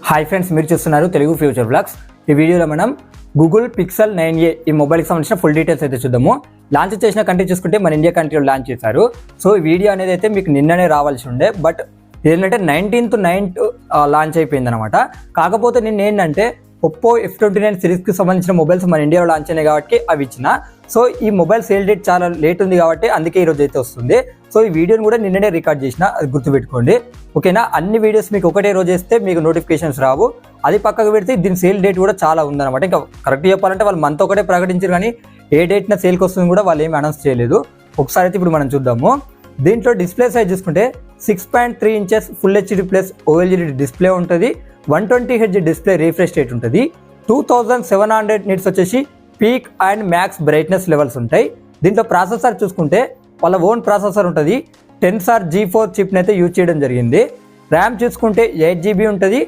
Hi friends, మీరు చూస్తున్నారు Telugu future blogs. ఈ వీడియోలో మనం గూగుల్ పిక్సెల్ 9a ఈ మొబైల్కి సంబంధించిన ఫుల్ డీటెయిల్స్ అయితే చూద్దాము. లాంచ్ చేసిన కంట్రీ చూసుకుంటే మన ఇండియా కంట్రీలో లాంచ్ చేశారు. సో ఈ వీడియో అనేది అయితే మీకు నిన్ననే రావాల్సి ఉండే, బట్ ఏంటంటే 19th లాంచ్ అయిపోయింది అనమాట. కాకపోతే నిన్న ఏంటంటే ఒప్పో F29 సిరీస్కి సంబంధించిన మొబైల్స్ మన ఇండియాలో లాంచ్ అయినాయి కాబట్టి అవి ఇచ్చిన. సో ఈ మొబైల్ సేల్ డేట్ చాలా లేట్ ఉంది కాబట్టి అందుకే ఈరోజు అయితే వస్తుంది. సో ఈ వీడియోని కూడా నిన్ననే రికార్డ్ చేసిన, అది గుర్తుపెట్టుకోండి, ఓకేనా. అన్ని వీడియోస్ మీకు ఒకటే రోజు వేస్తే మీకు నోటిఫికేషన్స్ రావు. అది పక్కకు పెడితే దీని సేల్ డేట్ కూడా చాలా ఉందన్నమాట. ఇంకా కరెక్ట్ చెప్పాలంటే వాళ్ళు మంత్ ఒకటే ప్రకటించారు, కానీ ఏ డేట్న సేల్కి వస్తుంది కూడా వాళ్ళు ఏమి అనౌన్స్ చేయలేదు. ఒకసారి అయితే ఇప్పుడు మనం చూద్దాము. దీంట్లో డిస్ప్లే సైజ్ చూసుకుంటే 6.3 inches full HD plus OLED display ఉంటుంది. 120Hz డిస్ప్లే రిఫ్రెష్ రేట్ ఉంటుంది. 2700 నిట్స్ వచ్చేసి peak and max brightness levels ఉంటాయి. దీంట్లో ప్రాసెసర్ చూసుకుంటే వాళ్ళ ఓన్ ప్రాసెసర్ ఉంటుంది. Tensor G4 చిప్ని అయితే యూజ్ చేయడం జరిగింది. ర్యామ్ చూసుకుంటే 8GB ఉంటుంది.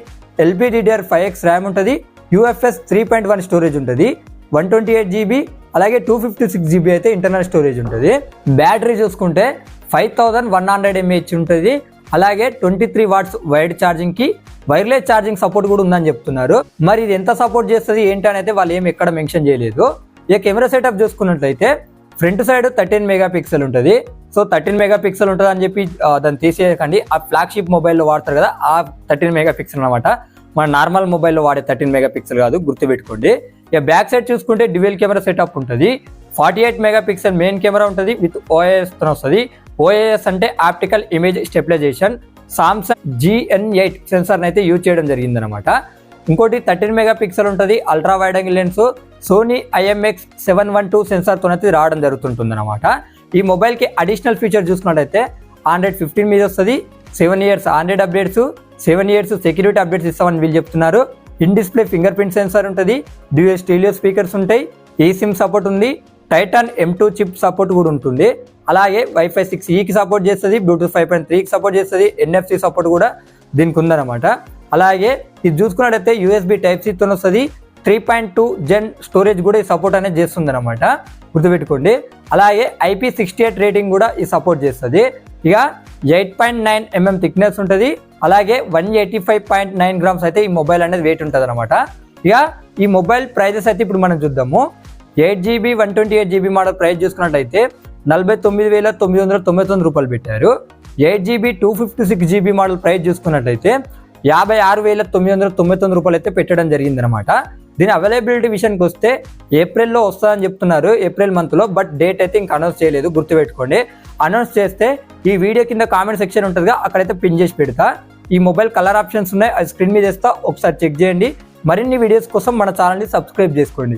LPDDR5X ర్యామ్ ఉంటుంది. UFS 3.1 స్టోరేజ్ ఉంటుంది. 128GB అలాగే 256GB అయితే ఇంటర్నల్ స్టోరేజ్ ఉంటుంది. బ్యాటరీ చూసుకుంటే 5100 mAh ఉంటుంది. అలాగే 23 watts వైడ్ ఛార్జింగ్కి వైర్లెస్ ఛార్జింగ్ సపోర్ట్ కూడా ఉందని చెప్తున్నారు. మరి ఇది ఎంత సపోర్ట్ చేస్తుంది ఏంటి అని అయితే వాళ్ళు ఏమి ఎక్కడ మెన్షన్ చేయలేదు. ఇక కెమెరా సెటప్ చూసుకున్నట్లయితే ఫ్రంట్ సైడ్ 13 మెగాపిక్సెల్ ఉంటుంది. సో 13 మెగాపిక్సెల్ ఉంటుంది అని చెప్పి దాన్ని తీసేయకండి. ఆ ఫ్లాగ్షిప్ మొబైల్లో వాడతారు కదా, ఆ 13 మెగాపిక్సెల్ అనమాట. మన నార్మల్ మొబైల్లో వాడే 13 మెగాపిక్సెల్ కాదు, గుర్తుపెట్టుకోండి. ఇక బ్యాక్ సైడ్ చూసుకుంటే డ్యూయల్ కెమెరా సెటప్ ఉంటుంది. 48 మెగాపిక్సెల్ మెయిన్ కెమెరా ఉంటుంది విత్ OIS తో వస్తుంది. OIS అంటే optical image stabilisation. Samsung GN8 సెన్సార్ని అయితే యూజ్ చేయడం జరిగిందనమాట. ఇంకోటి 13 మెగాపిక్సెల్ ఉంటుంది ultra wide angle lens. Sony IMX712 సెన్సార్తో అయితే రావడం జరుగుతుంటుంది అనమాట. ఈ మొబైల్కి అడిషనల్ ఫీచర్ చూసుకున్నట్టయితే Android 15 మీద వస్తుంది. 7 years Android updates, 7 years security updates ఇస్తామని వీళ్ళు చెప్తున్నారు. In display finger print censor ఉంటుంది. డ్యూయల్ స్టీరియో స్పీకర్స్ ఉంటాయి. eSIM సపోర్ట్ ఉంది. టైటాన్ M2 చిప్ సపోర్ట్ కూడా ఉంటుంది. అలాగే Wi-Fi 6Eకి సపోర్ట్ చేస్తుంది. బ్లూటూత్ 5.3కి సపోర్ట్ చేస్తుంది. NFC సపోర్ట్ కూడా దీనికి ఉందన్నమాట. అలాగే ఇది చూసుకున్నట్టయితే USB Type-C తో వస్తుంది. 3.2 Gen స్టోరేజ్ కూడా ఈ సపోర్ట్ అనేది చేస్తుంది అనమాట, గుర్తుపెట్టుకోండి. అలాగే IP68 రేటింగ్ కూడా ఈ సపోర్ట్ చేస్తుంది. ఇక 8.9 mm థిక్నెస్ ఉంటుంది. అలాగే 185.9 grams అయితే ఈ మొబైల్ అనేది వెయిట్ ఉంటుంది అనమాట. ఇక ఈ మొబైల్ ప్రైజెస్ అయితే ఇప్పుడు మనం చూద్దాము. 8GB 128GB మోడల్ ప్రైస్ చూసుకున్నట్టయితే 49,999 రూపాయలు పెట్టారు. 8GB 256GB మోడల్ ప్రైస్ చూసుకున్నట్టయితే 56,999 రూపాయలు అయితే పెట్టడం జరిగిందనమాట. దీని అవైలబిలిటీ విషయానికి వస్తే ఏప్రిల్లో వస్తుందని చెప్తున్నారు, ఏప్రిల్ మంత్లో. బట్ డేట్ అయితే ఇంకా అనౌన్స్ చేయలేదు, గుర్తుపెట్టుకోండి. అనౌన్స్ చేస్తే ఈ వీడియో కింద కామెంట్ సెక్షన్ ఉంటుందిగా, అక్కడైతే పిన్ చేసి పెడతా. ఈ మొబైల్ కలర్ ఆప్షన్స్ ఉన్నాయి, అది స్క్రీన్ మీద వేస్తా, ఒకసారి చెక్ చేయండి. మరిన్ని వీడియోస్ కోసం మన ఛానల్ని సబ్స్క్రైబ్ చేసుకోండి.